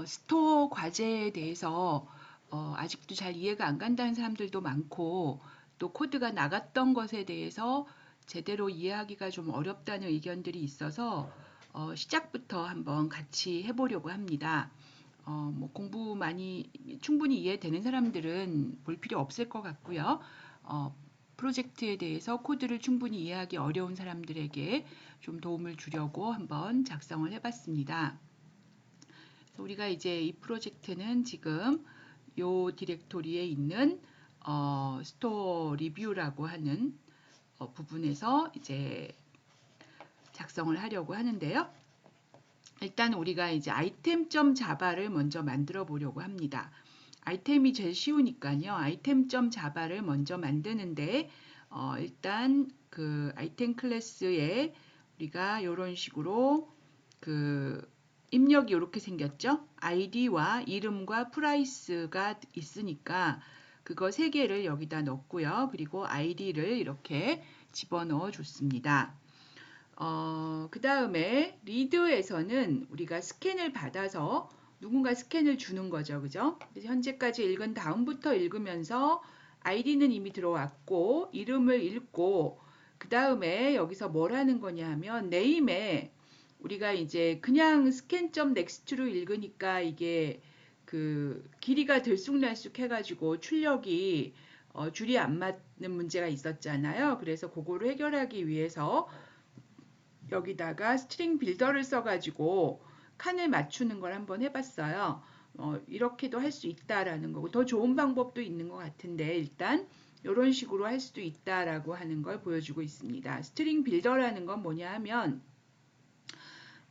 스토어 과제에 대해서 아직도 잘 이해가 안 간다는 사람들도 많고, 또 코드가 나갔던 것에 대해서 제대로 이해하기가 좀 어렵다는 의견들이 있어서 시작부터 한번 같이 해보려고 합니다. 뭐 공부 많이 충분히 이해되는 사람들은 볼 필요 없을 것 같고요. 어, 프로젝트에 대해서 코드를 충분히 이해하기 어려운 사람들에게 좀 도움을 주려고 한번 작성을 해봤습니다. 우리가 이제 이 프로젝트는 지금 요 디렉토리에 있는 스토어 리뷰라고 하는 부분에서 이제 작성을 하려고 하는데요. 일단 우리가 이제 item.java를 먼저 만들어 보려고 합니다. 아이템이 제일 쉬우니까요. item.java를 먼저 만드는데 일단 그 아이템 클래스에 우리가 이런 식으로 그 입력이 이렇게 생겼죠. 아이디와 이름과 프라이스가 있으니까 그거 세 개를 여기다 넣고요. 그리고 아이디를 이렇게 집어넣어 줬습니다. 그 다음에 리드에서는 우리가 스캔을 받아서 누군가 스캔을 주는 거죠. 그죠? 그래서 현재까지 읽은 다음부터 읽으면서 아이디는 이미 들어왔고 이름을 읽고 그 다음에 여기서 뭘 하는 거냐 하면 네임에 우리가 이제 그냥 scan.next로 읽으니까 이게 그 길이가 들쑥날쑥 해가지고 출력이 줄이 안 맞는 문제가 있었잖아요. 그래서 그거를 해결하기 위해서 여기다가 스트링 빌더를 써가지고 칸을 맞추는 걸 한번 해봤어요. 이렇게도 할 수 있다라는 거고 더 좋은 방법도 있는 것 같은데 일단 이런 식으로 할 수도 있다라고 하는 걸 보여주고 있습니다. 스트링 빌더라는 건 뭐냐 하면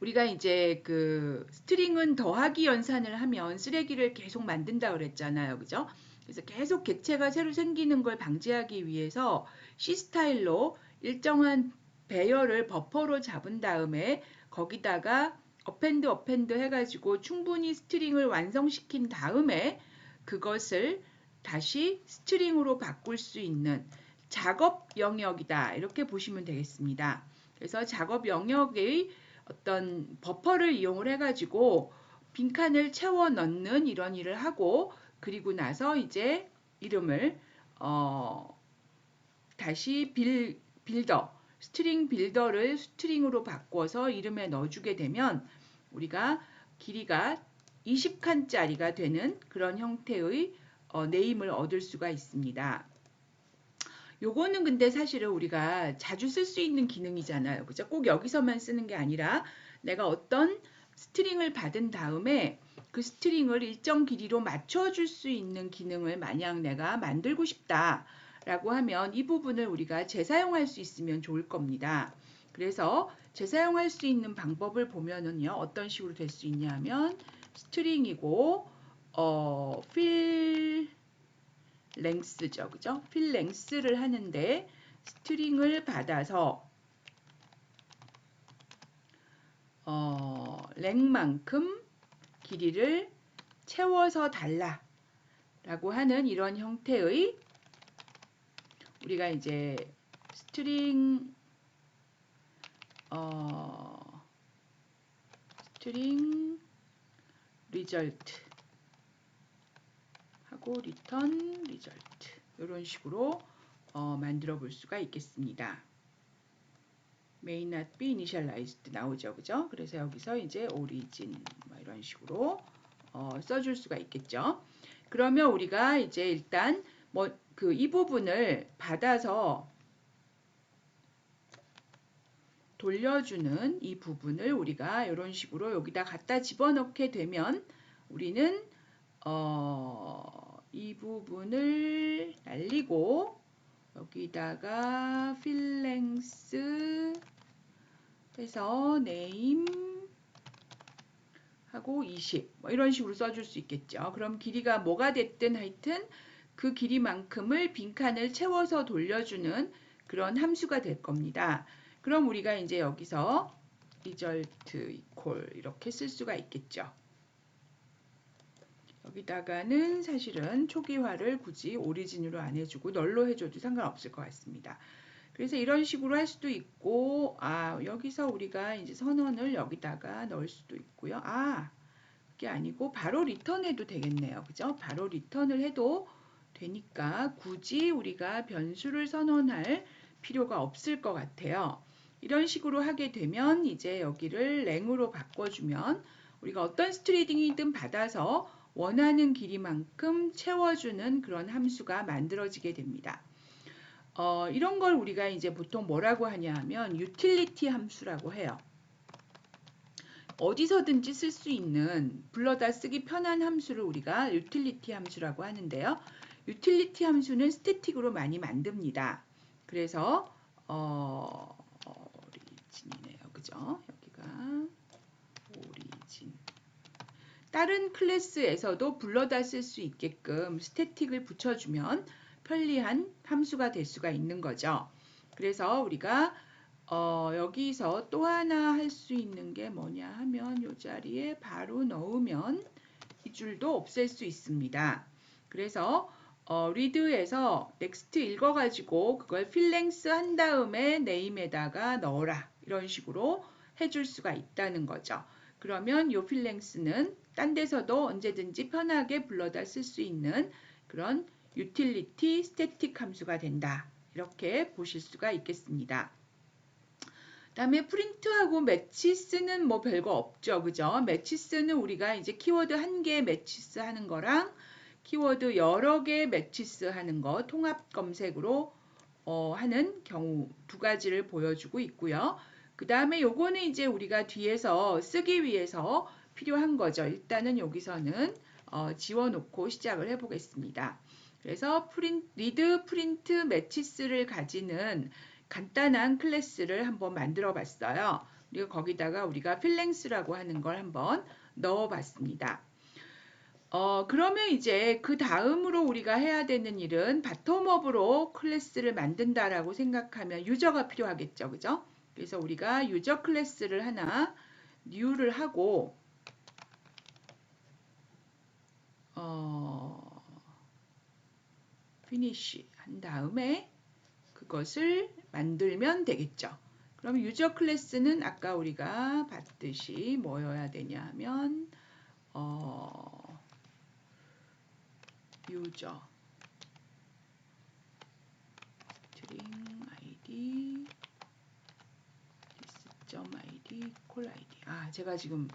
우리가 이제 그 스트링은 더하기 연산을 하면 쓰레기를 계속 만든다 그랬잖아요. 그죠? 그래서 계속 객체가 새로 생기는 걸 방지하기 위해서 C 스타일로 일정한 배열을 버퍼로 잡은 다음에 거기다가 어펜드 해가지고 충분히 스트링을 완성시킨 다음에 그것을 다시 스트링으로 바꿀 수 있는 작업 영역이다. 이렇게 보시면 되겠습니다. 그래서 작업 영역의 어떤 버퍼를 이용을 해가지고 빈칸을 채워 넣는 이런 일을 하고 그리고 나서 이제 이름을 다시 빌더 스트링 빌더를 스트링으로 바꿔서 이름에 넣어주게 되면 우리가 길이가 20칸짜리가 되는 그런 형태의 네임을 얻을 수가 있습니다. 요거는 근데 사실은 우리가 자주 쓸 수 있는 기능이잖아요. 그죠? 꼭 여기서만 쓰는 게 아니라 내가 어떤 스트링을 받은 다음에 그 스트링을 일정 길이로 맞춰줄 수 있는 기능을 만약 내가 만들고 싶다 라고 하면 이 부분을 우리가 재사용할 수 있으면 좋을 겁니다. 그래서 재사용할 수 있는 방법을 보면은요 어떤 식으로 될 수 있냐 하면 스트링이고 필 랭스죠. 그죠? 필 랭스를 하는데 스트링을 받아서 랭만큼 길이를 채워서 달라 라고 하는 이런 형태의 우리가 이제 스트링 스트링 리절트 하고 리턴 리절트 이런 식으로 만들어 볼 수가 있겠습니다. may not be initialized 나오죠. 그죠? 그래서 여기서 이제 origin 뭐 이런 식으로 써줄 수가 있겠죠. 그러면 우리가 이제 일단 뭐 그 이 부분을 받아서 돌려주는 이 부분을 우리가 이런 식으로 여기다 갖다 집어넣게 되면 우리는 이 부분을 날리고 여기다가 필랭스 해서 name 하고 20 뭐 이런 식으로 써줄 수 있겠죠. 그럼 길이가 뭐가 됐든 하여튼 그 길이만큼을 빈칸을 채워서 돌려주는 그런 함수가 될 겁니다. 그럼 우리가 이제 여기서 result equal 이렇게 쓸 수가 있겠죠. 여기다가는 사실은 초기화를 굳이 오리진으로 안 해주고 널로 해줘도 상관없을 것 같습니다. 그래서 이런 식으로 할 수도 있고 여기서 우리가 이제 선언을 여기다가 넣을 수도 있고요. 게 아니고 바로 리턴해도 되겠네요. 그죠? 바로 리턴을 해도 되니까 굳이 우리가 변수를 선언할 필요가 없을 것 같아요. 이런 식으로 하게 되면 이제 여기를 랭으로 바꿔주면 우리가 어떤 스트링이든 받아서 원하는 길이만큼 채워주는 그런 함수가 만들어지게 됩니다. 이런 걸 우리가 이제 보통 뭐라고 하냐 하면 유틸리티 함수라고 해요. 어디서든지 쓸 수 있는 불러다 쓰기 편한 함수를 우리가 유틸리티 함수라고 하는데요. 유틸리티 함수는 스태틱으로 많이 만듭니다. 그래서 오리진이네요. 그죠? 여기가 오리진. 다른 클래스에서도 불러다 쓸 수 있게끔 스태틱을 붙여주면 편리한 함수가 될 수가 있는 거죠. 그래서 우리가 여기서 또 하나 할 수 있는 게 뭐냐 하면 이 자리에 바로 넣으면 이 줄도 없앨 수 있습니다. 그래서 read에서 next 읽어가지고 그걸 필랭스 한 다음에 name에다가 넣어라 이런 식으로 해줄 수가 있다는 거죠. 그러면 이 필랭스는 딴 데서도 언제든지 편하게 불러다 쓸 수 있는 그런 유틸리티 스태틱 함수가 된다. 이렇게 보실 수가 있겠습니다. 다음에 프린트하고 매치스는 뭐 별거 없죠. 그죠? 매치스는 우리가 이제 키워드 한 개 매치스 하는 거랑 키워드 여러 개 매치스 하는 거 통합 검색으로 하는 경우 두 가지를 보여주고 있고요. 그 다음에 요거는 이제 우리가 뒤에서 쓰기 위해서 필요한 거죠. 일단은 여기서는 지워놓고 시작을 해보겠습니다. 그래서 리드 프린트 매치스를 가지는 간단한 클래스를 한번 만들어 봤어요. 그리고 거기다가 우리가 필랭스라고 하는 걸 한번 넣어 봤습니다. 그러면 이제 그 다음으로 우리가 해야 되는 일은 바텀업으로 클래스를 만든다라고 생각하면 유저가 필요하겠죠. 그죠? 그래서 우리가 유저 클래스를 하나 new를 하고 finish 한 다음에 그것을 만들면 되겠죠. 그럼 유저 클래스는 아까 우리가 봤듯이 뭐여야 되냐 하면 유저 string id this.id 콜 id. 제가 지금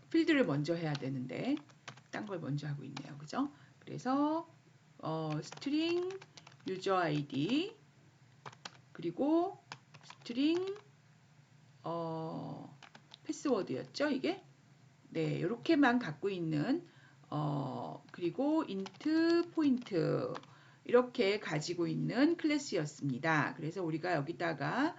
필드를 먼저 해야 되는데 딴 걸 먼저 하고 있네요. 그죠? 그래서 string 유저 id 그리고 string 패스워드였죠, 이게? 네, 이렇게만 갖고 있는 그리고 int 포인트 이렇게 가지고 있는 클래스였습니다. 그래서 우리가 여기다가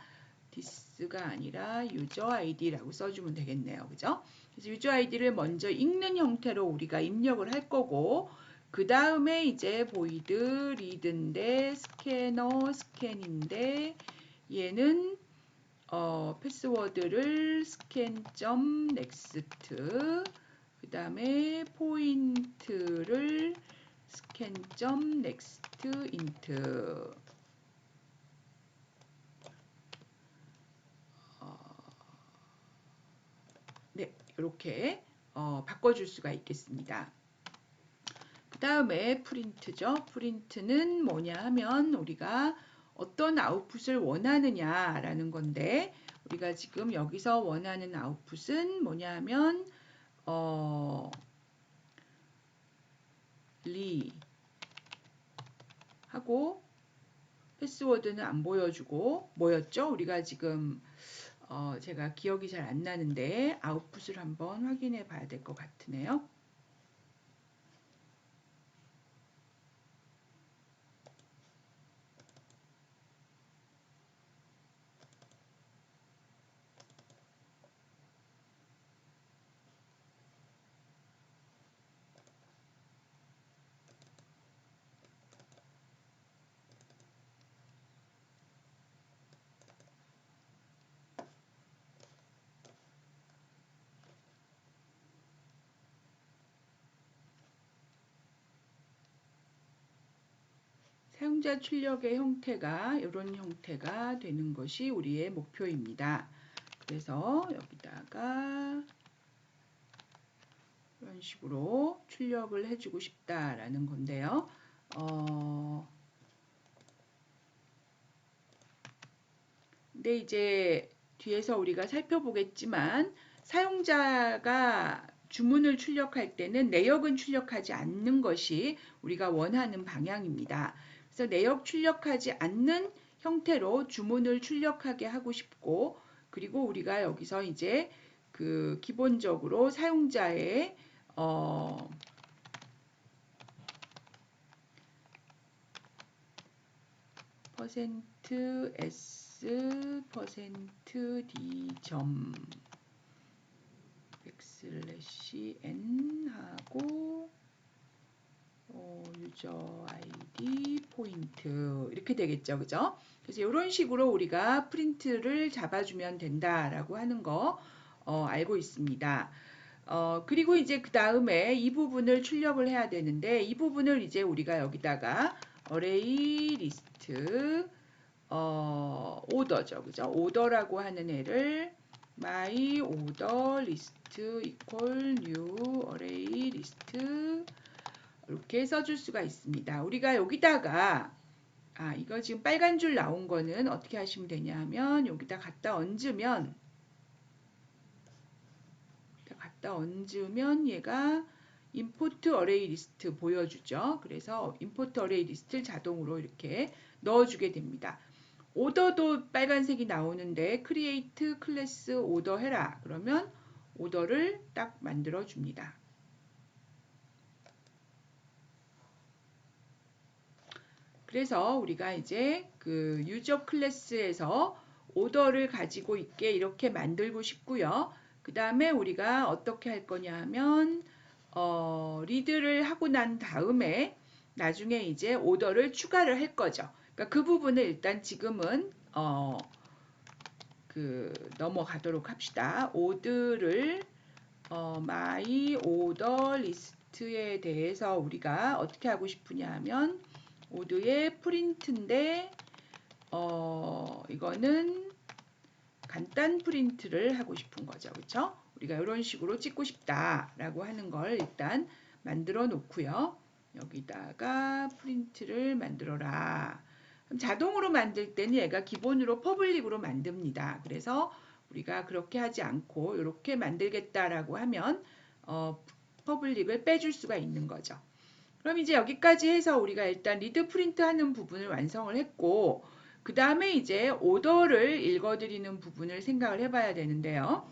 this가 아니라 user id라고 써주면 되겠네요. 그죠? 그래서 user id를 먼저 읽는 형태로 우리가 입력을 할 거고 그 다음에 이제 void read인데 스캐너 스캔인데 얘는 패스워드를 scan.next 그 다음에 포인트를 scan.next int 네, 이렇게 바꿔줄 수가 있겠습니다. 그 다음에 프린트죠. 프린트는 뭐냐 하면 우리가 어떤 아웃풋을 원하느냐라는 건데 우리가 지금 여기서 원하는 아웃풋은 뭐냐 하면 리 하고 패스워드는 안 보여주고 뭐였죠? 우리가 지금 제가 기억이 잘 안 나는데 아웃풋을 한번 확인해 봐야 될 것 같으네요. 사용자 출력의 형태가 이런 형태가 되는 것이 우리의 목표입니다. 그래서 여기다가 이런 식으로 출력을 해주고 싶다라는 건데요. 근데 이제 뒤에서 우리가 살펴보겠지만 사용자가 주문을 출력할 때는 내역은 출력하지 않는 것이 우리가 원하는 방향입니다. 그래서 내역 출력하지 않는 형태로 주문을 출력하게 하고 싶고, 그리고 우리가 여기서 이제 그 기본적으로 사용자의 %s %d 점 \n 하고 유저 아이디 포인트 이렇게 되겠죠, 그죠? 그래서 이런 식으로 우리가 프린트를 잡아주면 된다라고 하는 거 알고 있습니다. 그리고 이제 그 다음에 이 부분을 출력을 해야 되는데, 이 부분을 이제 우리가 여기다가 array list 오더죠, 그죠? 오더라고 하는 애를 my order list equal new array list 이렇게 써줄 수가 있습니다. 우리가 여기다가 이거 지금 빨간 줄 나온 거는 어떻게 하시면 되냐 하면 여기다 갖다 얹으면 얘가 import array list 보여주죠. 그래서 import array list를 자동으로 이렇게 넣어주게 됩니다. 오더도 빨간색이 나오는데 create class order 해라. 그러면 오더를 딱 만들어 줍니다. 그래서 우리가 이제 그 유저 클래스에서 오더를 가지고 있게 이렇게 만들고 싶고요. 그 다음에 우리가 어떻게 할 거냐 하면 리드를 하고 난 다음에 나중에 이제 오더를 추가를 할 거죠. 그러니까 그 부분을 일단 지금은 넘어가도록 합시다. 오드를 my order list에 대해서 우리가 어떻게 하고 싶으냐 하면 오드의 프린트인데 이거는 간단 프린트를 하고 싶은 거죠. 그렇죠? 우리가 이런 식으로 찍고 싶다라고 하는 걸 일단 만들어 놓고요. 여기다가 프린트를 만들어라. 그럼 자동으로 만들 때는 얘가 기본으로 퍼블릭으로 만듭니다. 그래서 우리가 그렇게 하지 않고 이렇게 만들겠다라고 하면 퍼블릭을 빼줄 수가 있는 거죠. 그럼 이제 여기까지 해서 우리가 일단 리드 프린트 하는 부분을 완성을 했고, 그 다음에 이제 오더를 읽어드리는 부분을 생각을 해봐야 되는데요.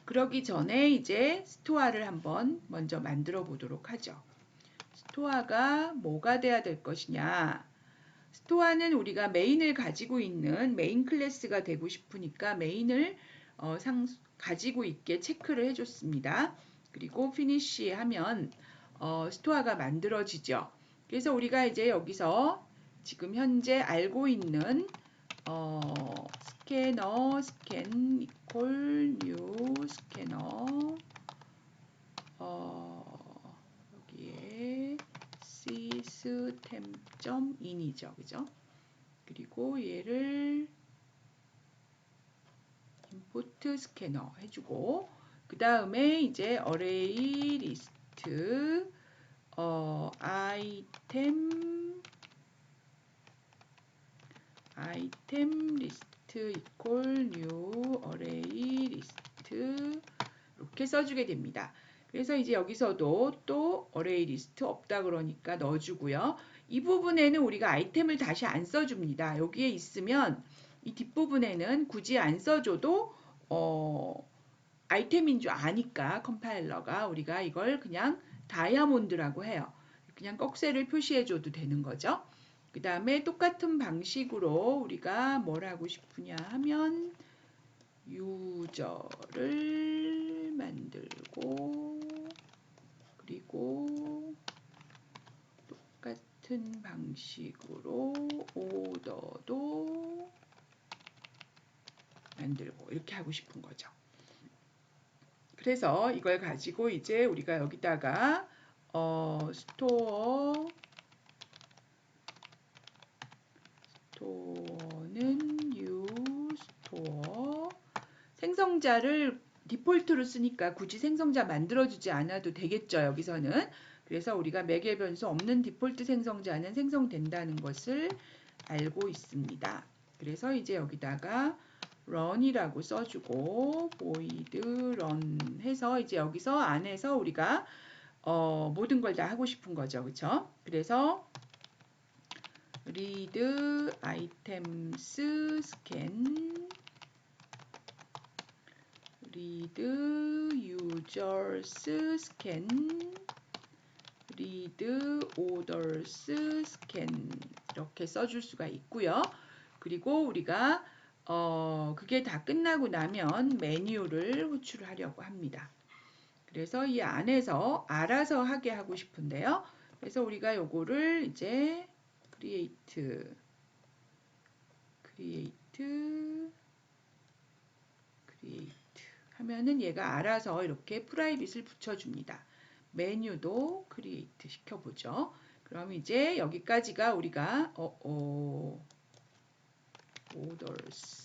그러기 전에 이제 스토어를 한번 먼저 만들어 보도록 하죠. 스토어가 뭐가 돼야 될 것이냐. 스토어는 우리가 메인을 가지고 있는 메인 클래스가 되고 싶으니까 메인을 가지고 있게 체크를 해줬습니다. 그리고 피니시 하면 스토어가 만들어지죠. 그래서 우리가 이제 여기서 지금 현재 알고 있는 스캐너 스캔 이퀄 뉴 스캐너 여기에 system.in이죠, 그죠? 그리고 얘를 import 스캐너 해주고, 그 다음에 이제 array list item list equal new array list 이렇게 써주게 됩니다. 그래서 이제 여기서도 또 array list 없다 그러니까 넣어주고요. 이 부분에는 우리가 아이템을 다시 안 써줍니다. 여기에 있으면 이 뒷부분에는 굳이 안 써줘도 아이템인 줄 아니까 컴파일러가 우리가 이걸 그냥 다이아몬드라고 해요. 그냥 꺽쇠를 표시해줘도 되는 거죠. 그 다음에 똑같은 방식으로 우리가 뭘 하고 싶으냐 하면 유저를 만들고, 그리고 똑같은 방식으로 오더도 만들고 이렇게 하고 싶은 거죠. 그래서 이걸 가지고 이제 우리가 여기다가 스토어는 new 스토어 생성자를 디폴트로 쓰니까 굳이 생성자 만들어주지 않아도 되겠죠, 여기서는. 그래서 우리가 매개 변수 없는 디폴트 생성자는 생성된다는 것을 알고 있습니다. 그래서 이제 여기다가 run이라고 써주고 void run 해서 이제 여기서 안에서 우리가 모든 걸 다 하고 싶은 거죠. 그쵸? 그래서 read items scan read users scan read orders scan 이렇게 써줄 수가 있고요. 그리고 우리가 그게 다 끝나고 나면 메뉴를 호출하려고 합니다. 그래서 이 안에서 알아서 하게 하고 싶은데요. 그래서 우리가 요거를 이제 create 하면은 얘가 알아서 이렇게 프라이빗을 붙여줍니다. 메뉴도 create 시켜보죠. 그럼 이제 여기까지가 우리가 orders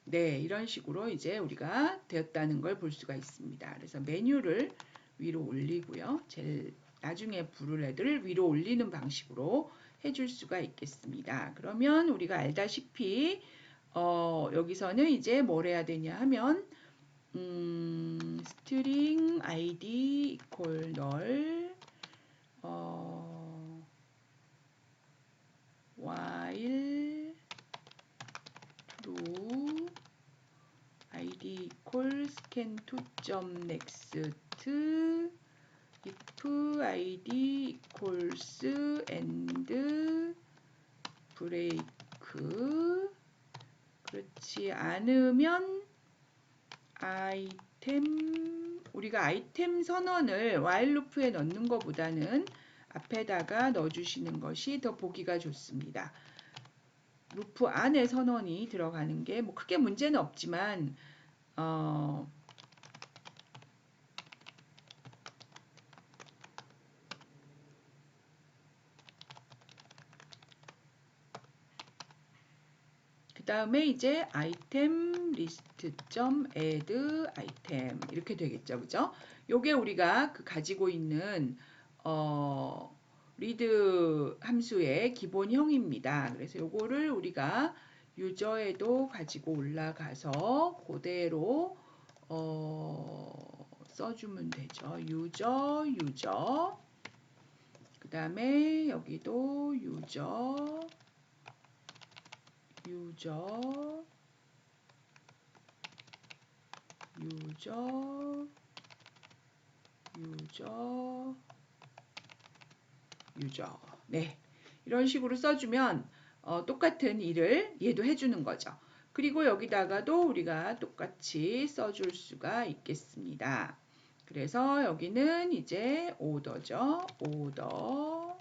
네, 이런 식으로 이제 우리가 되었다는 걸 볼 수가 있습니다. 그래서 메뉴를 위로 올리고요. 제일 나중에 부를 애들을 위로 올리는 방식으로 해줄 수가 있겠습니다. 그러면 우리가 알다시피 여기서는 이제 뭘 해야 되냐 하면 string id equal null while true id equal scan2.next if id equals and break 그렇지 않으면 아이템 우리가 아이템 선언을 while 루프에 넣는 것보다는 앞에다가 넣어주시는 것이 더 보기가 좋습니다. 루프 안에 선언이 들어가는 게 뭐 크게 문제는 없지만 그 다음에 이제 아이템 리스트.add 아이템 이렇게 되겠죠. 그죠? 요게 우리가 가지고 있는 리드 함수의 기본형입니다. 그래서 요거를 우리가 유저에도 가지고 올라가서 그대로 써주면 되죠. 유저 그 다음에 여기도 유저 네, 이런 식으로 써주면 똑같은 일을 얘도 해주는 거죠. 그리고 여기다가도 우리가 똑같이 써줄 수가 있겠습니다. 그래서 여기는 이제 오더죠. 오더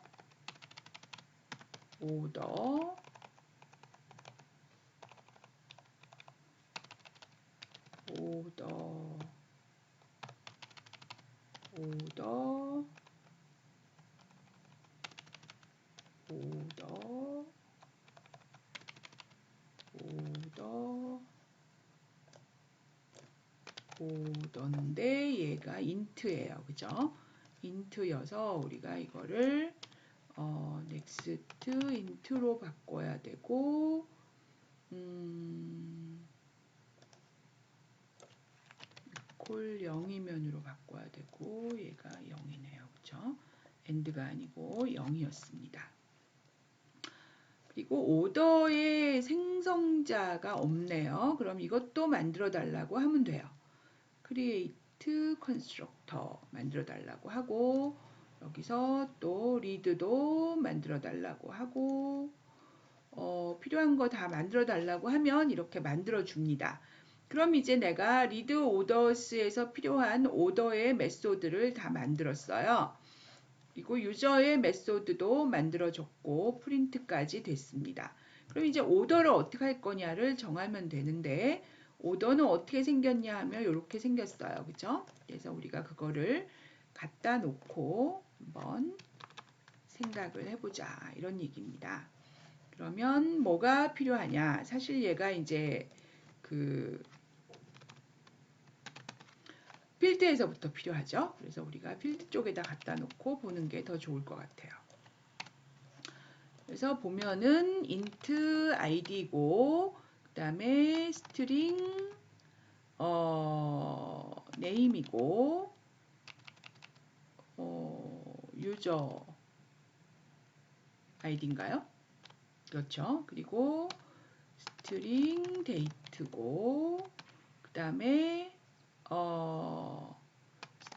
오더인데 얘가 인트예요. 그죠? 인트여서 우리가 이거를 next int로 바꿔야 되고 콜 0이면으로 바꿔야 되고 얘가 0이네요. 그죠? end가 아니고 0이었습니다. 그리고 오더의 생성자가 없네요. 그럼 이것도 만들어 달라고 하면 돼요. create constructor 만들어 달라고 하고 여기서 또 read도 만들어 달라고 하고 필요한 거 다 만들어 달라고 하면 이렇게 만들어 줍니다. 그럼 이제 내가 read orders에서 필요한 오더의 메소드를 다 만들었어요. 그리고 유저의 메소드도 만들어줬고 프린트까지 됐습니다. 그럼 이제 오더를 어떻게 할 거냐를 정하면 되는데 오더는 어떻게 생겼냐 하면 이렇게 생겼어요. 그죠? 그래서 우리가 그거를 갖다 놓고 한번 생각을 해보자. 이런 얘기입니다. 그러면 뭐가 필요하냐? 사실 얘가 이제 그 필드에서부터 필요하죠. 그래서 우리가 필드 쪽에다 갖다 놓고 보는 게 더 좋을 것 같아요. 그래서 보면은 int id고 그다음에 string name이고 user id인가요? 그렇죠. 그리고 string date고 그다음에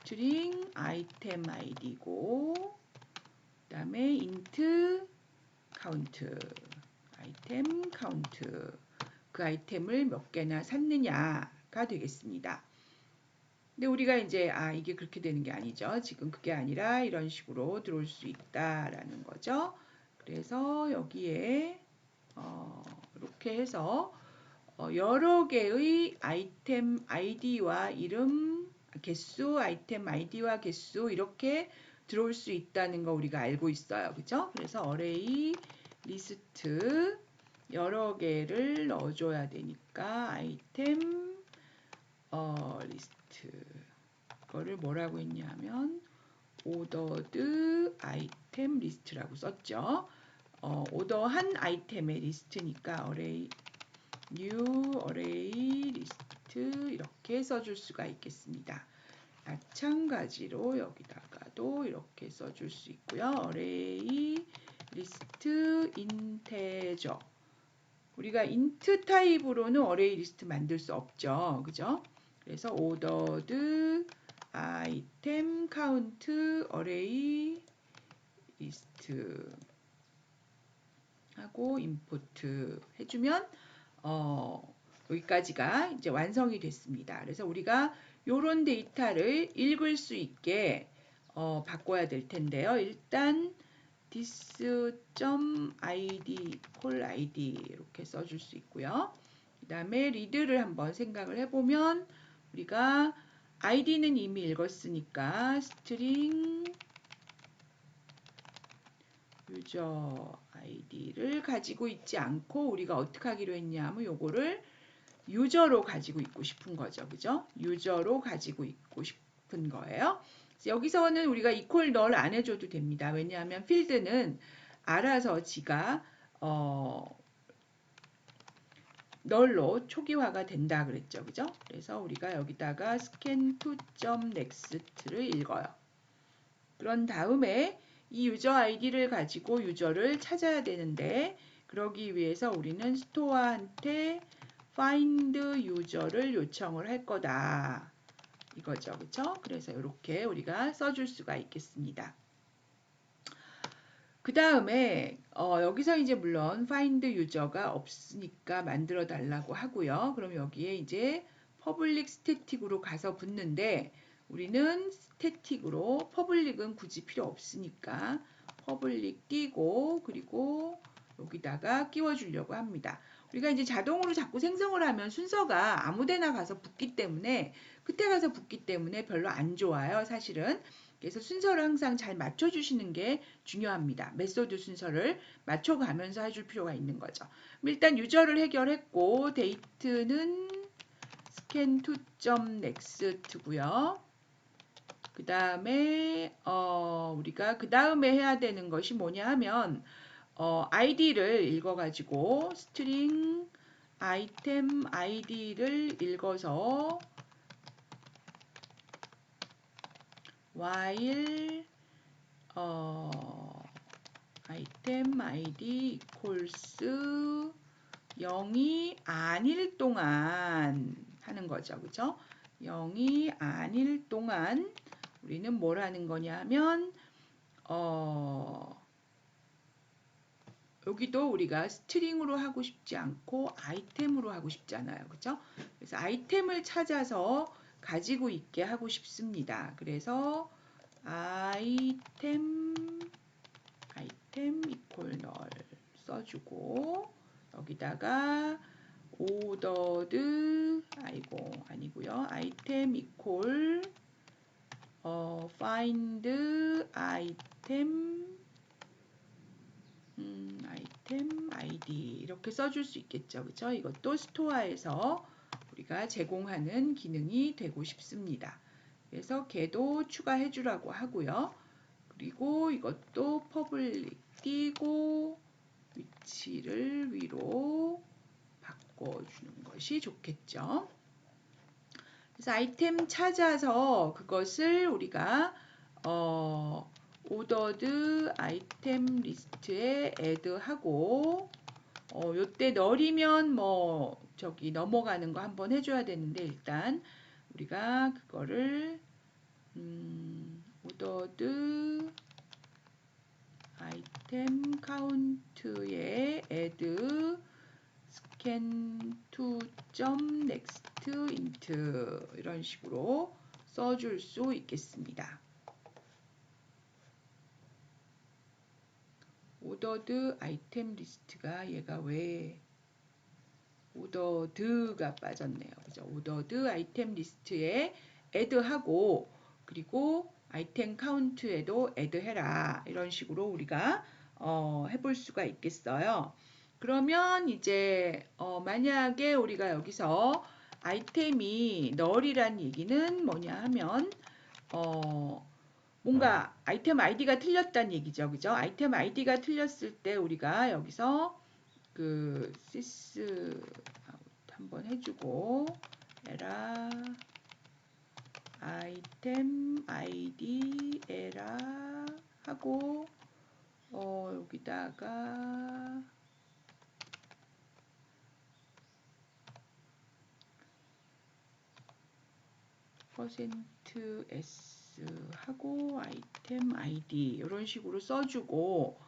string item id고 그다음에 int count 아이템 count 그 아이템을 몇 개나 샀느냐가 되겠습니다. 근데 우리가 이제 이게 그렇게 되는 게 아니죠. 지금 그게 아니라 이런 식으로 들어올 수 있다라는 거죠. 그래서 여기에 이렇게 해서 여러 개의 아이템 아이디와 이름, 개수, 아이템 아이디와 개수 이렇게 들어올 수 있다는 거 우리가 알고 있어요. 그죠? 그래서 array 리스트 여러 개를 넣어줘야 되니까 아이템 리스트 이거를 뭐라고 했냐면 ordered item list라고 썼죠. 오더한 아이템의 리스트니까 array new array list 이렇게 써줄 수가 있겠습니다. 마찬가지로 여기다가도 이렇게 써줄 수 있고요. array list integer 우리가 int 타입으로는 array list 만들 수 없죠. 그죠? 그래서 ordered item count array list 하고 input 해주면 여기까지가 이제 완성이 됐습니다. 그래서 우리가 이런 데이터를 읽을 수 있게 바꿔야 될 텐데요. 일단 this.id call id 이렇게 써줄 수 있고요. 그 다음에 read를 한번 생각을 해보면 우리가 id는 이미 읽었으니까 string user id를 가지고 있지 않고 우리가 어떻게 하기로 했냐 하면 요거를 유저로 가지고 있고 싶은 거죠. 그죠? 유저로 가지고 있고 싶은 거예요. 여기서는 우리가 equal null 안 해줘도 됩니다. 왜냐하면 필드는 알아서 지가 null로 초기화가 된다 그랬죠. 그죠? 그래서 우리가 여기다가 scan2.next를 읽어요. 그런 다음에 이 유저 아이디를 가지고 유저를 찾아야 되는데 그러기 위해서 우리는 스토어한테 find user를 요청을 할 거다. 이거죠. 그렇죠? 그래서 이렇게 우리가 써줄 수가 있겠습니다. 그 다음에 여기서 이제 물론 find user가 없으니까 만들어 달라고 하고요. 그럼 여기에 이제 public static으로 가서 붙는데 우리는 static으로 public은 굳이 필요 없으니까 public 띄고 그리고 여기다가 끼워주려고 합니다. 우리가 이제 자동으로 자꾸 생성을 하면 순서가 아무데나 가서 붙기 때문에 끝에 가서 붙기 때문에 별로 안 좋아요. 사실은. 그래서 순서를 항상 잘 맞춰주시는 게 중요합니다. 메소드 순서를 맞춰가면서 해줄 필요가 있는 거죠. 일단 유저를 해결했고 데이트는 scan2.next고요. 그 다음에 우리가 그 다음에 해야 되는 것이 뭐냐 하면 id를 읽어가지고 string item id를 읽어서 while item id equals 0이 아닐 동안 하는 거죠. 그죠? 0이 아닐 동안 우리는 뭘 하는 거냐 하면 여기도 우리가 스트링으로 하고 싶지 않고 아이템으로 하고 싶잖아요. 그죠? 그래서 아이템을 찾아서 가지고 있게 하고 싶습니다. 그래서 아이템 equal null 써주고 여기다가 ordered 아니고요. 아이템 equal find 아이템 ID 이렇게 써줄 수 있겠죠. 그죠? 이것도 스토어에서 우리가 제공하는 기능이 되고 싶습니다. 그래서 걔도 추가해 주라고 하고요. 그리고 이것도 public 띄고 위치를 위로 바꿔주는 것이 좋겠죠. 그래서 아이템 찾아서 그것을 우리가 ordered 아이템 리스트에 add하고 요때 널이면 뭐 저기 넘어가는 거 한번 해줘야 되는데 일단 우리가 그거를 ordered 아이템 카운트에 add scan to next int 이런 식으로 써줄 수 있겠습니다. ordered 아이템 리스트가 얘가 왜 ordered가 빠졌네요. 그죠? ordered 아이템 리스트에 add하고 그리고 아이템 카운트에도 add해라. 이런 식으로 우리가 해볼 수가 있겠어요. 그러면 이제 만약에 우리가 여기서 아이템이 null이란 얘기는 뭐냐 하면 뭔가 아이템 아이디가 틀렸다는 얘기죠. 그죠? 아이템 아이디가 틀렸을 때 우리가 여기서 그 sys 한번 해주고 에라 아이템 아이디 에라 하고 여기다가 %s 하고 아이템 아이디 이런 식으로 써주고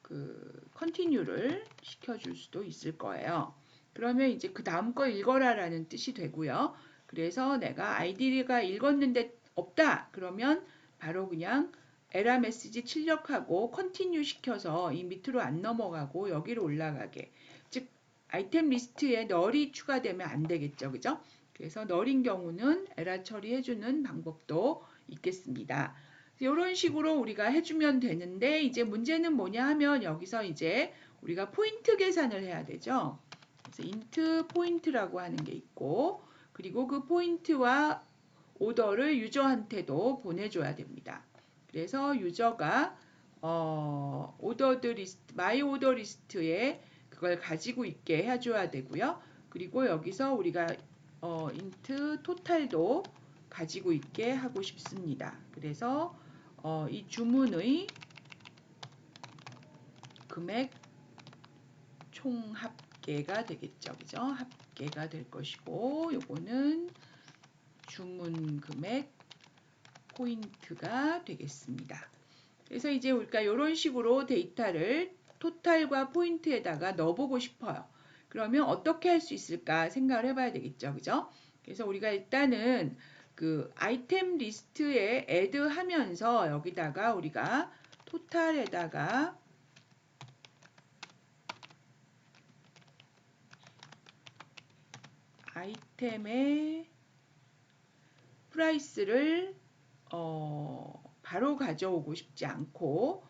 그 컨티뉴를 시켜줄 수도 있을 거예요. 그러면 이제 그 다음 거 읽어라라는 뜻이 되고요. 그래서 내가 아이디가 읽었는데 없다. 그러면 바로 그냥 에러 메시지 출력하고 컨티뉴 시켜서 이 밑으로 안 넘어가고 여기로 올라가게. 즉 아이템 리스트에 널이 추가되면 안 되겠죠. 그죠? 그래서 널인 경우는 에러 처리해주는 방법도 있겠습니다. 이런 식으로 우리가 해주면 되는데 이제 문제는 뭐냐 하면 여기서 이제 우리가 포인트 계산을 해야 되죠. 그래서 int 포인트라고 하는 게 있고 그리고 그 포인트와 오더를 유저한테도 보내줘야 됩니다. 그래서 유저가 ordered 리스트, my order 리스트에 그걸 가지고 있게 해줘야 되고요. 그리고 여기서 우리가 int total도 가지고 있게 하고 싶습니다. 그래서 이 주문의 금액 총 합계가 되겠죠. 그죠? 합계가 될 것이고 요거는 주문 금액 포인트가 되겠습니다. 그래서 이제 우리가 이런 식으로 데이터를 토탈과 포인트에다가 넣어보고 싶어요. 그러면 어떻게 할 수 있을까 생각을 해봐야 되겠죠. 그죠? 그래서 우리가 일단은 그 아이템 리스트에 add 하면서 여기다가 우리가 토탈에다가 아이템의 프라이스를 바로 가져오고 싶지 않고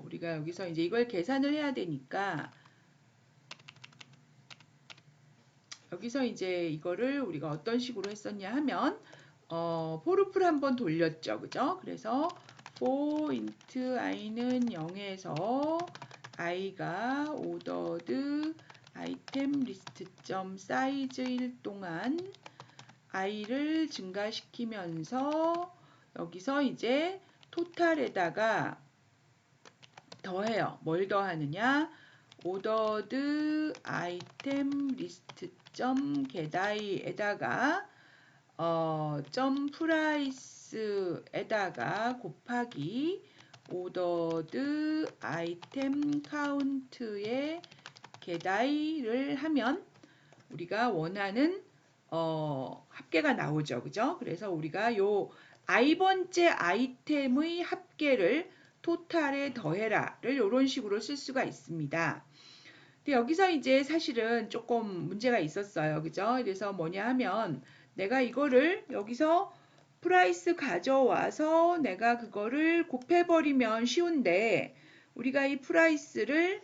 우리가 여기서 이제 이걸 계산을 해야 되니까 여기서 이제 이거를 우리가 어떤 식으로 했었냐 하면 for를 한번 돌렸죠. 그죠? 그래서 for int i는 0에서 i가 ordered 아이템 리스트 점 사이즈일 동안 i를 증가시키면서 여기서 이제 토탈에다가 더해요. 뭘 더하느냐? ordered 아이템 리스트 점 getI에다가 점 price에다가 곱하기 ordered 아이템 count에 getI를 하면 우리가 원하는 합계가 나오죠. 그죠? 그래서 우리가 요 i번째 아이템의 합계를 토탈에 더해라를 이런 식으로 쓸 수가 있습니다. 근데 여기서 이제 사실은 조금 문제가 있었어요. 그죠? 그래서 뭐냐 하면 내가 이거를 여기서 프라이스 가져와서 내가 그거를 곱해버리면 쉬운데 우리가 이 프라이스를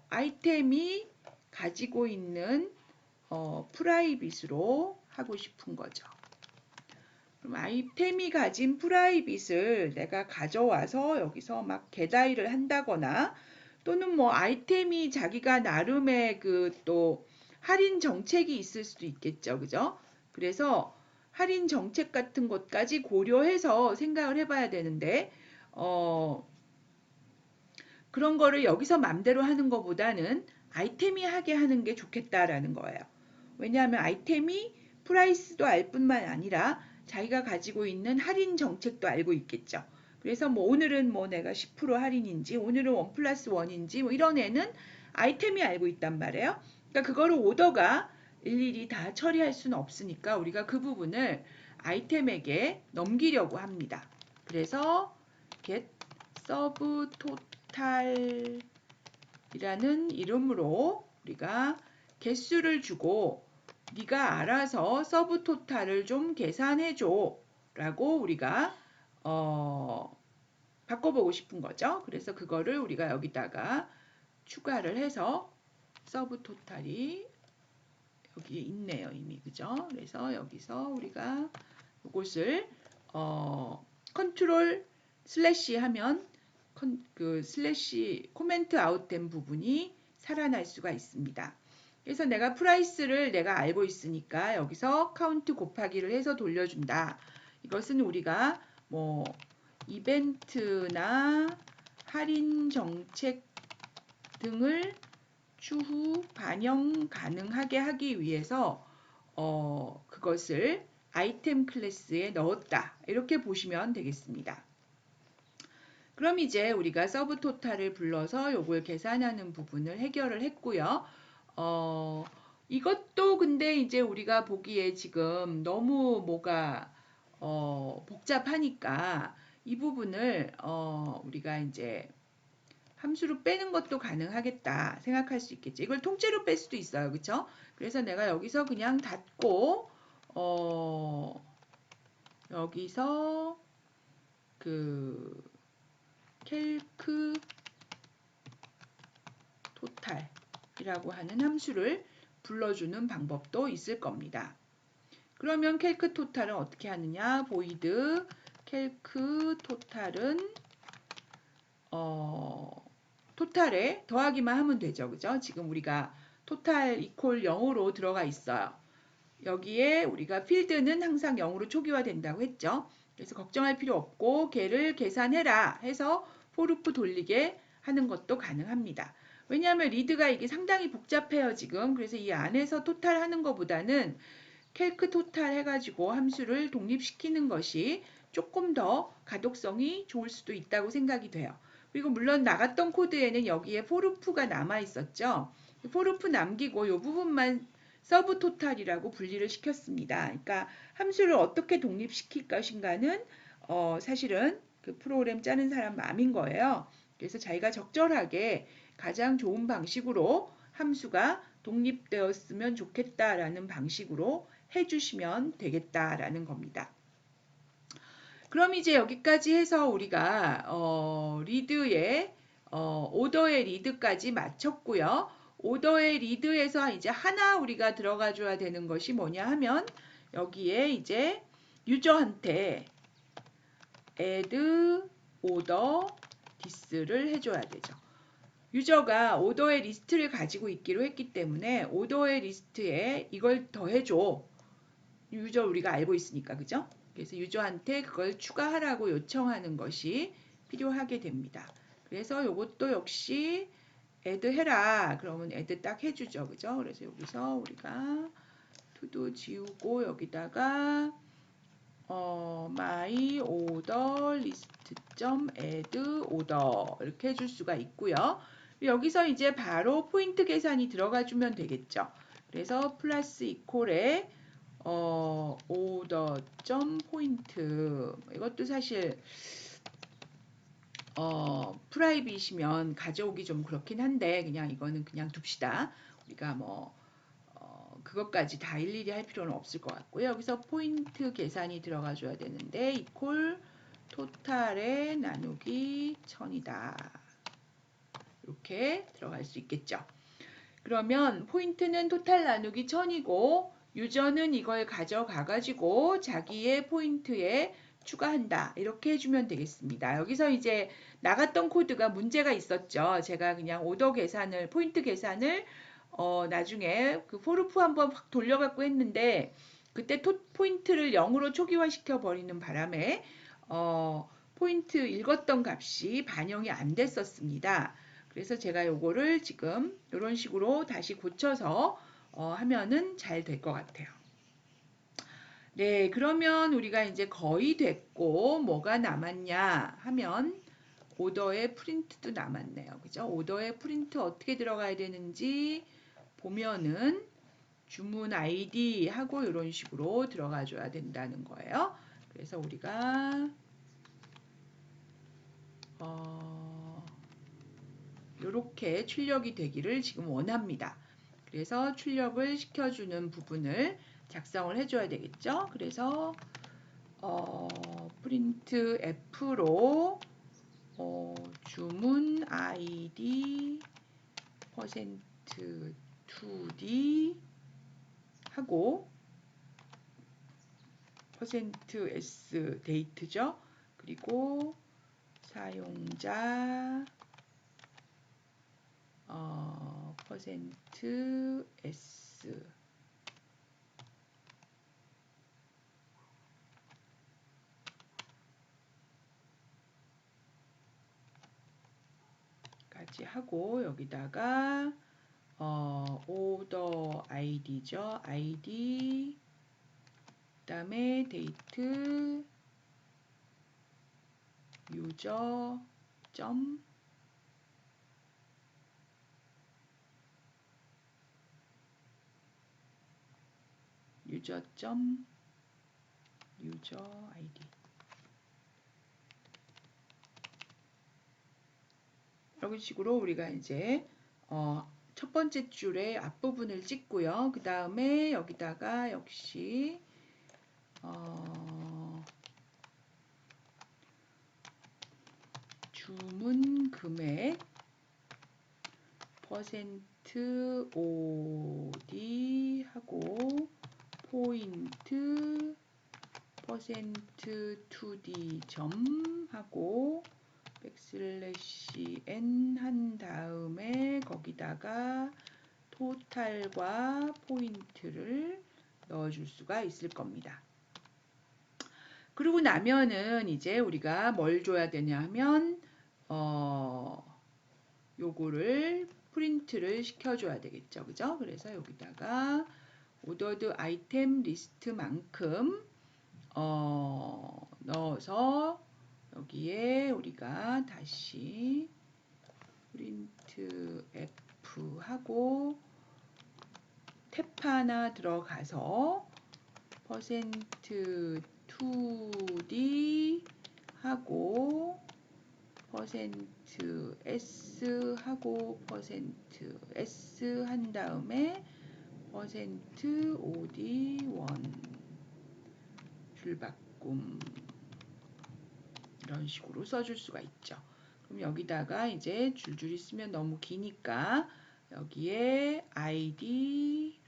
아이템이 가지고 있는 프라이빗으로 하고 싶은 거죠. 그럼 아이템이 가진 프라이빗을 내가 가져와서 여기서 막 겟아이를 한다거나 또는 뭐 아이템이 자기가 나름의 그 또 할인 정책이 있을 수도 있겠죠. 그죠? 그래서 할인 정책 같은 것까지 고려해서 생각을 해봐야 되는데 어, 그런 거를 여기서 맘대로 하는 것보다는 아이템이 하게 하는 게 좋겠다라는 거예요. 왜냐하면 아이템이 프라이스도 알 뿐만 아니라 자기가 가지고 있는 할인 정책도 알고 있겠죠. 그래서 뭐 오늘은 뭐 내가 10% 할인인지 오늘은 원 플러스 원인지 뭐 이런 애는 아이템이 알고 있단 말이에요. 그러니까 그거를 오더가 일일이 다 처리할 수는 없으니까 우리가 그 부분을 아이템에게 넘기려고 합니다. 그래서 get subtotal이라는 이름으로 우리가 개수를 주고 네가 알아서 서브토탈을 좀 계산해줘 라고 우리가 바꿔보고 싶은 거죠. 그래서 그거를 우리가 여기다가 추가를 해서 서브토탈이 여기에 있네요 이미. 그죠? 그래서 여기서 우리가 이것을 컨트롤 슬래시 하면 그 슬래시 코멘트 아웃된 부분이 살아날 수가 있습니다. 그래서 내가 프라이스를 내가 알고 있으니까 여기서 카운트 곱하기를 해서 돌려준다. 이것은 우리가 뭐 이벤트나 할인 정책 등을 추후 반영 가능하게 하기 위해서 그것을 아이템 클래스에 넣었다. 이렇게 보시면 되겠습니다. 그럼 이제 우리가 서브 토탈을 불러서 요걸 계산하는 부분을 해결을 했고요. 이것도 근데 이제 우리가 보기에 지금 너무 뭐가 복잡하니까 이 부분을 우리가 이제 함수로 빼는 것도 가능하겠다 생각할 수 있겠죠. 이걸 통째로 뺄 수도 있어요. 그렇죠? 그래서 내가 여기서 그냥 닫고 여기서 그 캘크 토탈이라고 하는 함수를 불러주는 방법도 있을 겁니다. 그러면 캘크 토탈은 어떻게 하느냐? void 캘크 토탈은 토탈에 더하기만 하면 되죠. 그죠? 지금 우리가 토탈 이퀄 0으로 들어가 있어요. 여기에 우리가 필드는 항상 0으로 초기화된다고 했죠. 그래서 걱정할 필요 없고 걔를 계산해라 해서 포루프 돌리게 하는 것도 가능합니다. 왜냐하면 리드가 이게 상당히 복잡해요 지금. 그래서 이 안에서 토탈 하는 것보다는 캘크 토탈 해가지고 함수를 독립시키는 것이 조금 더 가독성이 좋을 수도 있다고 생각이 돼요. 그리고 물론 나갔던 코드에는 여기에 포루프가 남아 있었죠. 포루프 남기고 이 부분만 서브 토탈이라고 분리를 시켰습니다. 그러니까 함수를 어떻게 독립시킬 것인가는 사실은 그 프로그램 짜는 사람 마음인 거예요. 그래서 자기가 적절하게 가장 좋은 방식으로 함수가 독립되었으면 좋겠다라는 방식으로 해주시면 되겠다라는 겁니다. 그럼 이제 여기까지 해서 우리가 리드의 오더의 리드까지 마쳤고요. 오더의 리드에서 이제 하나 우리가 들어가 줘야 되는 것이 뭐냐 하면 여기에 이제 유저한테 add order this를 해줘야 되죠. 유저가 오더의 리스트를 가지고 있기로 했기 때문에 오더의 리스트에 이걸 더해줘. 유저 우리가 알고 있으니까 그죠? 그래서 유저한테 그걸 추가하라고 요청하는 것이 필요하게 됩니다. 그래서 이것도 역시 add 해라. 그러면 add 딱 해주죠. 그죠? 그래서 여기서 우리가 to도 지우고 여기다가 my order list.add order 이렇게 해줄 수가 있고요. 여기서 이제 바로 포인트 계산이 들어가 주면 되겠죠. 그래서 플러스 이퀄에 order.point 이것도 사실 프라이빗이면 가져오기 좀 그렇긴 한데 그냥 이거는 그냥 둡시다. 우리가 뭐 그것까지 다 일일이 할 필요는 없을 것 같고요. 여기서 포인트 계산이 들어가 줘야 되는데 이퀄 토탈에 나누기 1000이다. 이렇게 들어갈 수 있겠죠. 그러면 포인트는 토탈 나누기 1000이고 유저는 이걸 가져가 가지고 자기의 포인트에 추가한다. 이렇게 해주면 되겠습니다. 여기서 이제 나갔던 코드가 문제가 있었죠. 제가 그냥 오더 계산을 포인트 계산을 나중에 그 포르프 한번 확 돌려갖고 했는데 그때 포인트를 0으로 초기화 시켜 버리는 바람에 포인트 읽었던 값이 반영이 안 됐었습니다. 그래서 제가 요거를 지금 이런 식으로 다시 고쳐서 하면은 잘 될 것 같아요. 네, 그러면 우리가 이제 거의 됐고 뭐가 남았냐 하면 오더의 프린트도 남았네요. 그죠? 오더의 프린트 어떻게 들어가야 되는지 보면은 주문 아이디 하고 이런 식으로 들어가 줘야 된다는 거예요. 그래서 우리가 이렇게 출력이 되기를 지금 원합니다. 그래서 출력을 시켜주는 부분을 작성을 해줘야 되겠죠. 그래서 프린트 F로 주문 아이디 퍼센트 2D 하고 퍼센트 S 데이트죠. 그리고 사용자 퍼센트 S 까지 하고 여기다가 오더 아이디죠. 아이디 그다음에 데이트 유저 점 유저 점 유저 아이디 이런 식으로 우리가 이제 첫 번째 줄의 앞부분을 찍고요. 그 다음에 여기다가 역시 주문 금액 퍼센트 OD 하고 포인트 퍼센트 2D 점 하고 백슬래시 n 한 다음에 거기다가 토탈과 포인트를 넣어줄 수가 있을 겁니다. 그러고 나면은 이제 우리가 뭘 줘야 되냐 하면 요거를 프린트를 시켜줘야 되겠죠. 그죠? 그래서 여기다가 오더드 아이템 리스트만큼 넣어서 여기에 우리가 다시 프린트 F 하고 탭 하나 들어가서 퍼센트 2D 하고 퍼센트 S 하고 퍼센트 S 한 다음에 퍼센트 OD 1 줄바꿈 이런 식으로 써줄 수가 있죠. 그럼 여기다가 이제 줄줄이 쓰면 너무 기니까 여기에 ID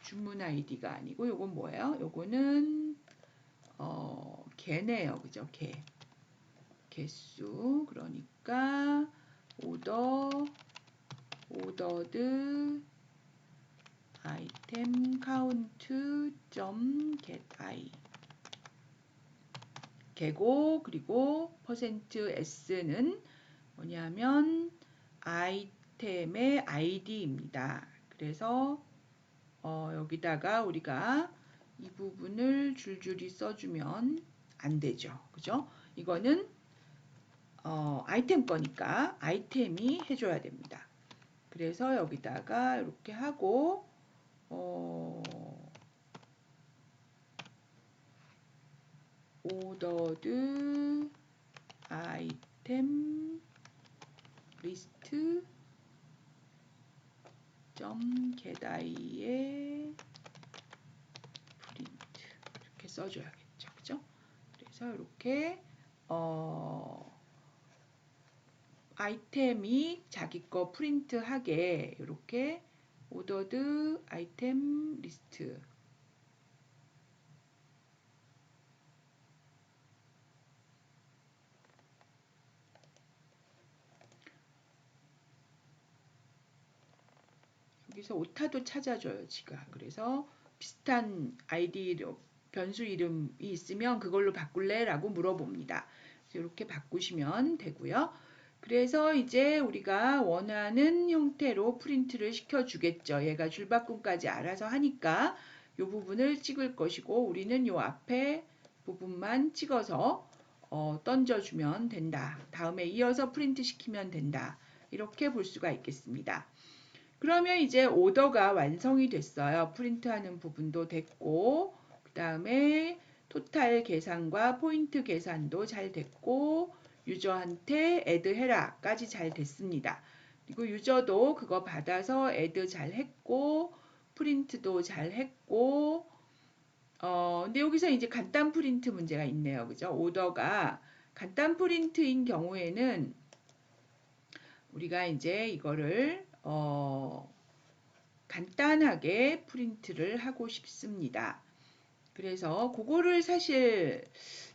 주문 아이디가 아니고 요건 뭐예요? 요거는 개네요. 그죠? 개수. 그러니까 오더드 아이템 카운트 점 getI 개고 그리고 퍼센트 S는 뭐냐면 아이템의 아이디입니다. 그래서 여기다가 우리가 이 부분을 줄줄이 써주면 안 되죠. 그죠? 이거는 아이템 거니까 아이템이 해줘야 됩니다. 그래서 여기다가 이렇게 하고 오더드 아이템 아이템 리스트 점 getI의 프린트 이렇게 써줘야겠죠, 그죠? 그래서 이렇게 아이템이 자기 거 프린트하게 이렇게 오더드 아이템 리스트 여기서 오타도 찾아줘요, 지가. 그래서 비슷한 아이디로 변수 이름이 있으면 그걸로 바꿀래? 라고 물어봅니다. 이렇게 바꾸시면 되고요. 그래서 이제 우리가 원하는 형태로 프린트를 시켜주겠죠. 얘가 줄바꿈까지 알아서 하니까 이 부분을 찍을 것이고 우리는 이 앞에 부분만 찍어서 던져주면 된다. 다음에 이어서 프린트 시키면 된다. 이렇게 볼 수가 있겠습니다. 그러면 이제 오더가 완성이 됐어요. 프린트하는 부분도 됐고 그 다음에 토탈 계산과 포인트 계산도 잘 됐고 유저한테 애드 해라까지 잘 됐습니다. 그리고 유저도 그거 받아서 애드 잘 했고 프린트도 잘 했고 근데 여기서 이제 간단 프린트 문제가 있네요. 그죠? 오더가 간단 프린트인 경우에는 우리가 이제 이거를 간단하게 프린트를 하고 싶습니다. 그래서 그거를 사실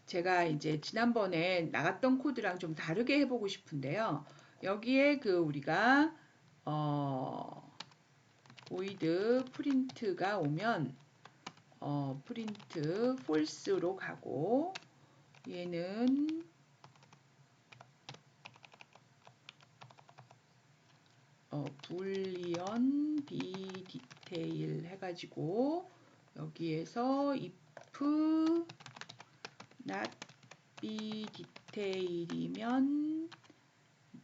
제가 이제 지난번에 나갔던 코드랑 좀 다르게 해보고 싶은데요. 여기에 그 우리가 void 프린트가 오면 프린트 false로 가고 얘는 boolean b detail 해가지고 여기에서 if not b detail이면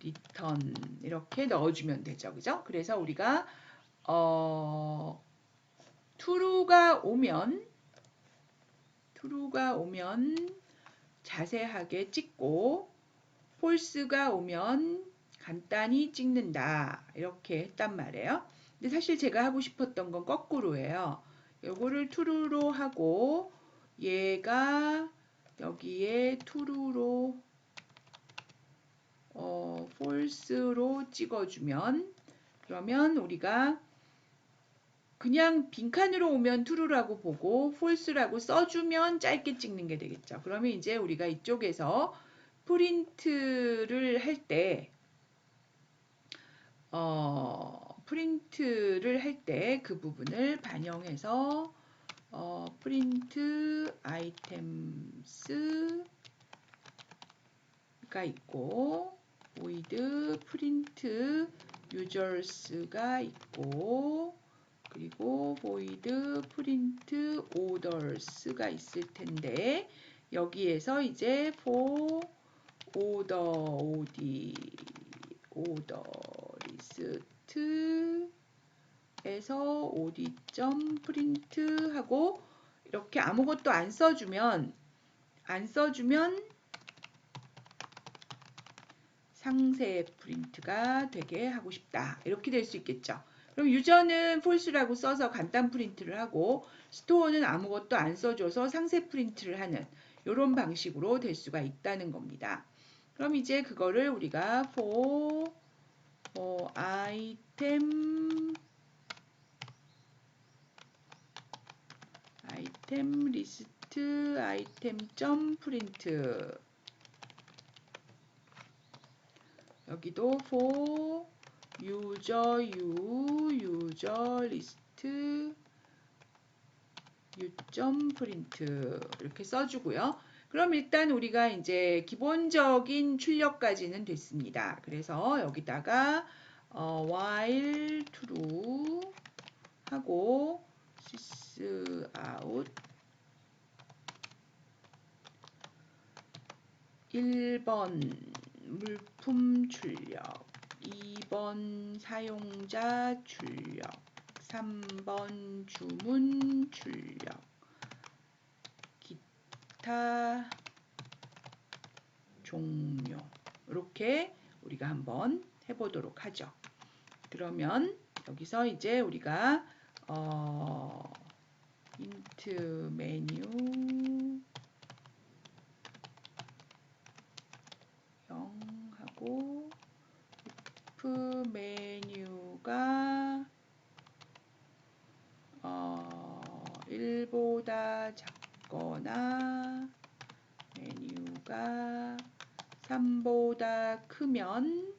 return 이렇게 넣어주면 되죠, 그죠? 그래서 우리가 true가 오면 자세하게 찍고 false가 오면 간단히 찍는다 이렇게 했단 말이에요. 근데 사실 제가 하고 싶었던 건 거꾸로예요. 요거를 true로 하고 얘가 여기에 true로 false로 찍어주면 그러면 우리가 그냥 빈칸으로 오면 true라고 보고 false라고 써주면 짧게 찍는 게 되겠죠. 그러면 이제 우리가 이쪽에서 프린트를 할 때 그 부분을 반영해서 프린트 아이템스가 있고 void 프린트 users가 있고 그리고 void 프린트 orders가 있을 텐데 여기에서 이제 for order 리스트에서 od.print 하고 이렇게 아무것도 안 써주면 상세 프린트가 되게 하고 싶다. 이렇게 될 수 있겠죠. 그럼 유저는 false라고 써서 간단 프린트를 하고 스토어는 아무것도 안 써줘서 상세 프린트를 하는 이런 방식으로 될 수가 있다는 겁니다. 그럼 이제 그거를 우리가 for 아이템 리스트 아이템.print 여기도 for user list u.print 이렇게 써주고요. 그럼 일단 우리가 이제 기본적인 출력까지는 됐습니다. 그래서 여기다가 while true 하고 sysout 1번 물품 출력 2번 사용자 출력 3번 주문 출력 기타 종료 이렇게 우리가 한번 해보도록 하죠. 그러면 여기서 이제 우리가 int 메뉴 0 하고 if 메뉴가 1보다 작거나 메뉴가 3보다 크면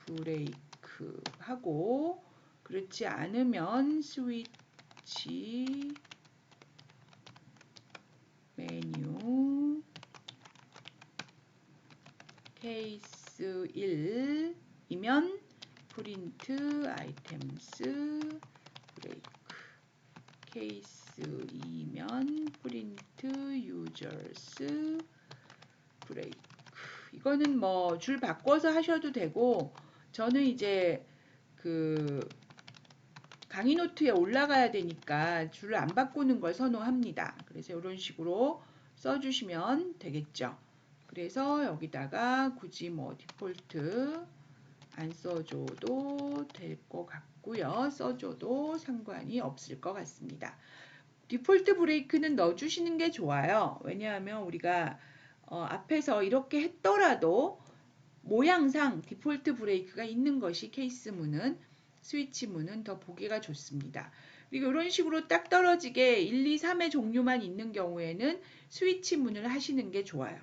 브레이크 하고, 그렇지 않으면 스위치 메뉴 케이스 1이면 프린트 아이템스 브레이크, 케이스 2면 프린트 유저스 브레이크. 이거는 뭐 줄 바꿔서 하셔도 되고, 저는 이제 그 강의 노트에 올라가야 되니까 줄을 안 바꾸는 걸 선호합니다. 그래서 이런 식으로 써주시면 되겠죠. 그래서 여기다가 굳이 뭐 디폴트 안 써줘도 될 것 같고요. 써줘도 상관이 없을 것 같습니다. 디폴트 브레이크는 넣어주시는 게 좋아요. 왜냐하면 우리가 앞에서 이렇게 했더라도 모양상 디폴트 브레이크가 있는 것이 케이스 문은, 스위치 문은 더 보기가 좋습니다. 그리고 이런 식으로 딱 떨어지게 1, 2, 3의 종류만 있는 경우에는 스위치 문을 하시는 게 좋아요.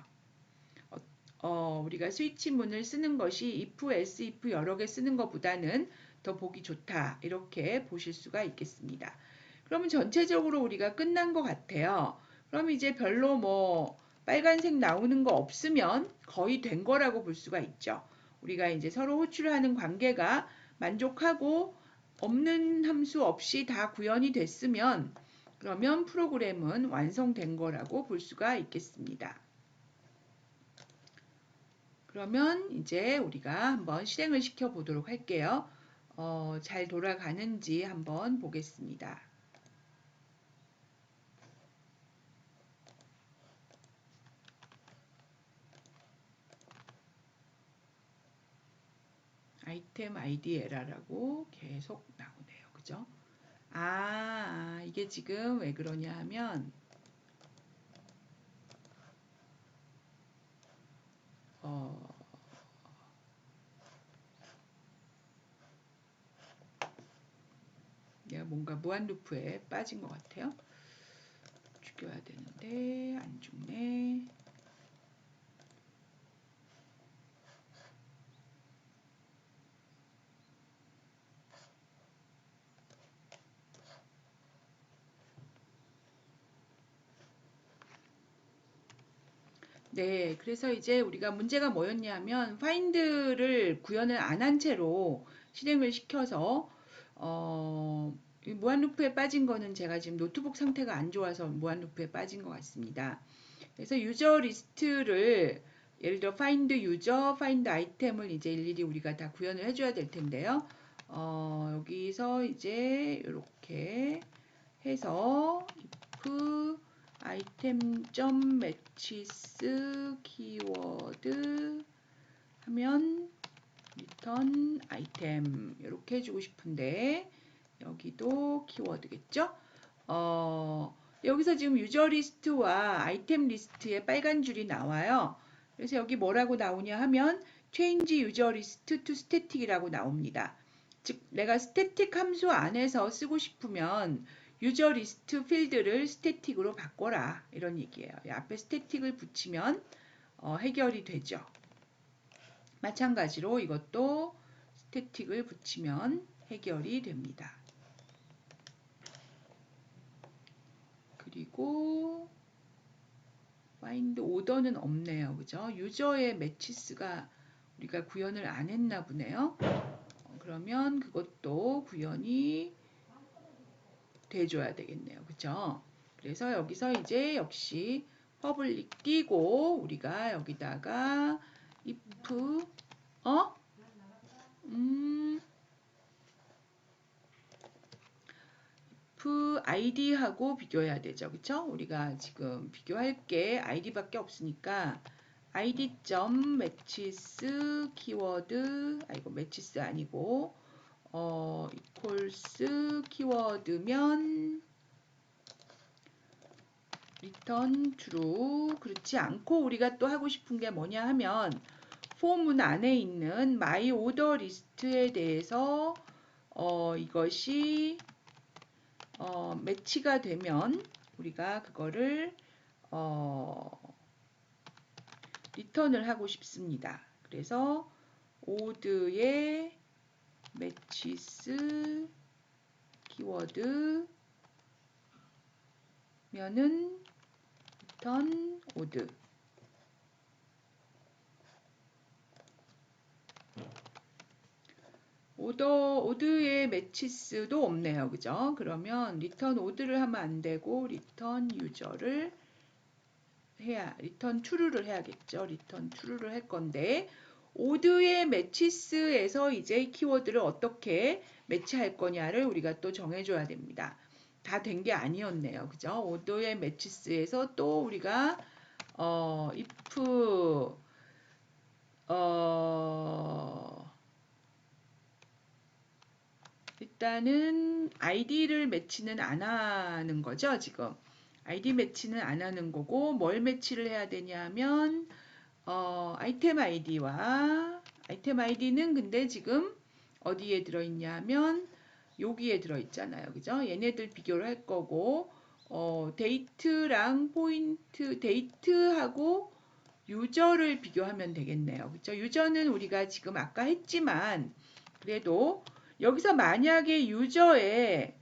우리가 스위치 문을 쓰는 것이 if, else, if 여러 개 쓰는 것보다는 더 보기 좋다, 이렇게 보실 수가 있겠습니다. 그러면 전체적으로 우리가 끝난 것 같아요. 그럼 이제 별로 뭐 빨간색 나오는 거 없으면 거의 된 거라고 볼 수가 있죠. 우리가 이제 서로 호출하는 관계가 만족하고 없는 함수 없이 다 구현이 됐으면, 그러면 프로그램은 완성된 거라고 볼 수가 있겠습니다. 그러면 이제 우리가 한번 실행을 시켜 보도록 할게요. 잘 돌아가는지 한번 보겠습니다. 아이템 아이디 에러라고 계속 나오네요. 그죠? 이게 지금 왜 그러냐 하면 내가 뭔가 무한 루프에 빠진 것 같아요. 죽여야 되는데 안 죽네. 네, 그래서 이제 우리가 문제가 뭐였냐면 find를 구현을 안 한 채로 실행을 시켜서 이 무한 루프에 빠진 거는 제가 지금 노트북 상태가 안 좋아서 무한 루프에 빠진 것 같습니다. 그래서 유저 리스트를 예를 들어 find 유저, find 아이템을 이제 일일이 우리가 다 구현을 해줘야 될 텐데요. 여기서 이제 이렇게 해서 if item.matches 키워드 하면 return item 이렇게 해주고 싶은데, 여기도 키워드겠죠? 여기서 지금 유저 리스트와 아이템 리스트에 빨간 줄이 나와요. 그래서 여기 뭐라고 나오냐 하면 change user list to static이라고 나옵니다. 즉 내가 static 함수 안에서 쓰고 싶으면 유저 리스트 필드를 스태틱으로 바꿔라, 이런 얘기예요. 앞에 스태틱을 붙이면 해결이 되죠. 마찬가지로 이것도 스태틱을 붙이면 해결이 됩니다. 그리고 find 오더는 없네요. 그죠? 유저의 매치스가 우리가 구현을 안 했나 보네요. 그러면 그것도 구현이 돼줘야 되겠네요. 그죠? 그래서 여기서 이제 역시 퍼블릭 띄고 우리가 여기다가 if if id하고 비교해야 되죠. 그쵸? 우리가 지금 비교할 게 id밖에 없으니까 id.matches 키워드, 이거 matches 아니고 equals 키워드면 return true. 그렇지 않고 우리가 또 하고 싶은 게 뭐냐 하면 폼문 안에 있는 my order list에 대해서 이것이 매치가 되면 우리가 그거를 리턴을 하고 싶습니다. 그래서 odd의 matches 키워드 면은 return odd. 오드의 매치스도 없네요. 그죠? 그러면 return odd를 하면 안 되고 return user를 return true를 해야겠죠. return true를 할 건데 odd의 매치스에서 이제 키워드를 어떻게 매치할 거냐를 우리가 또 정해줘야 됩니다. 다 된 게 아니었네요. 그죠? odd의 매치스에서 또 우리가 if 일단은 id를 매치는 안 하는 거죠, 지금. id 매치는 안 하는 거고 뭘 매치를 해야 되냐면 아이템 id와 아이템 id는 근데 지금 어디에 들어 있냐면 여기에 들어 있잖아요. 그죠? 얘네들 비교를 할 거고 데이트랑 포인트 데이트하고 유저를 비교하면 되겠네요. 그죠? 유저는 우리가 지금 아까 했지만 그래도 여기서 만약에 유저의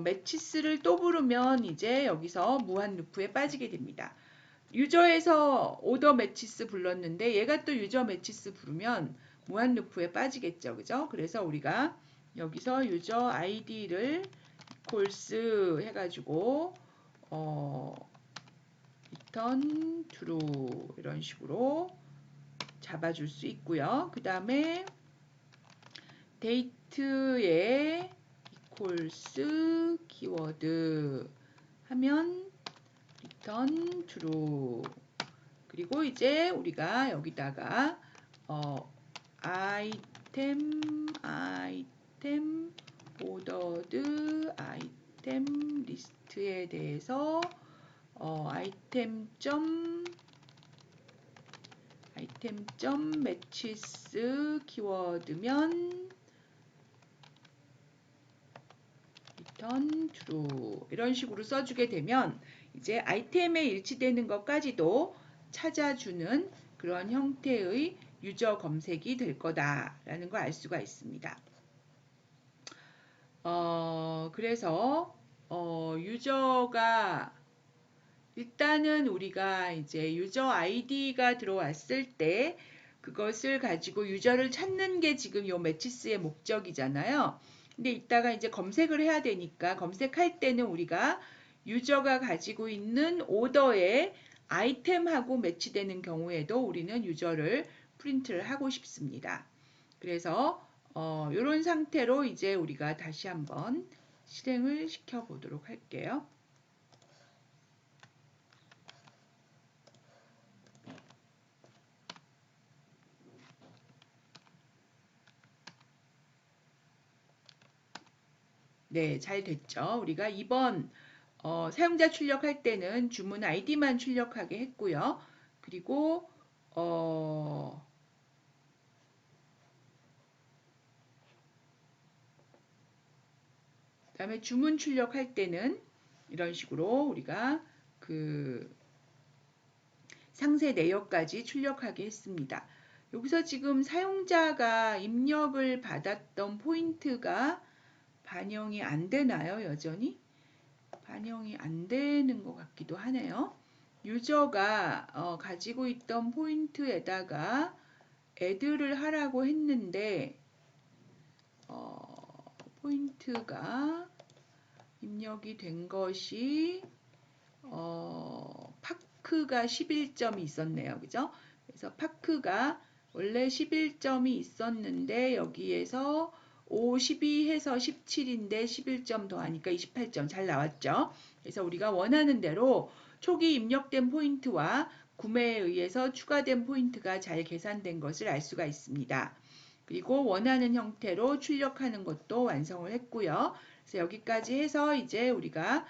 매치스를 또 부르면 이제 여기서 무한 루프에 빠지게 됩니다. 유저에서 오더 매치스 불렀는데 얘가 또 유저 매치스 부르면 무한 루프에 빠지겠죠. 그죠? 그래서 우리가 여기서 유저 id를 equals 해가지고 return true 이런 식으로 잡아줄 수 있고요. 그 다음에 date의 equals 키워드 하면 return true. 그리고 이제 우리가 여기다가 item ordered item list에 대해서 item matches 키워드면 return true 이런 식으로 써주게 되면 이제 아이템에 일치되는 것까지도 찾아주는 그런 형태의 유저 검색이 될 거다라는 걸 알 수가 있습니다. 그래서 유저가 일단은 우리가 이제 유저 아이디가 들어왔을 때 그것을 가지고 유저를 찾는 게 지금 요 매치스의 목적이잖아요. 근데 이따가 이제 검색을 해야 되니까 검색할 때는 우리가 유저가 가지고 있는 오더의 아이템하고 매치되는 경우에도 우리는 유저를 프린트를 하고 싶습니다. 그래서 이런 상태로 이제 우리가 다시 한번 실행을 시켜 보도록 할게요. 네, 잘 됐죠. 우리가 이번 사용자 출력할 때는 주문 아이디만 출력하게 했고요. 그리고 그다음에 주문 출력할 때는 이런 식으로 우리가 그 상세 내역까지 출력하게 했습니다. 여기서 지금 사용자가 입력을 받았던 포인트가 반영이 안 되나요? 여전히? 반영이 안 되는 것 같기도 하네요. 유저가 가지고 있던 포인트에다가 애드를 하라고 했는데 포인트가 입력이 된 것이 파크가 11점이 있었네요. 그죠? 그래서 파크가 원래 11점이 있었는데 여기에서 5, 12 해서 17인데 11점 더하니까 28점 잘 나왔죠. 그래서 우리가 원하는 대로 초기 입력된 포인트와 구매에 의해서 추가된 포인트가 잘 계산된 것을 알 수가 있습니다. 그리고 원하는 형태로 출력하는 것도 완성을 했고요. 그래서 여기까지 해서 이제 우리가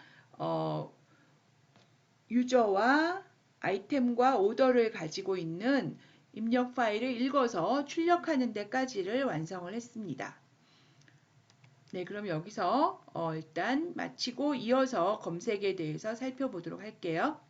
유저와 아이템과 오더를 가지고 있는 입력 파일을 읽어서 출력하는 데까지를 완성을 했습니다. 네, 그럼 여기서 일단 마치고 이어서 검색에 대해서 살펴보도록 할게요.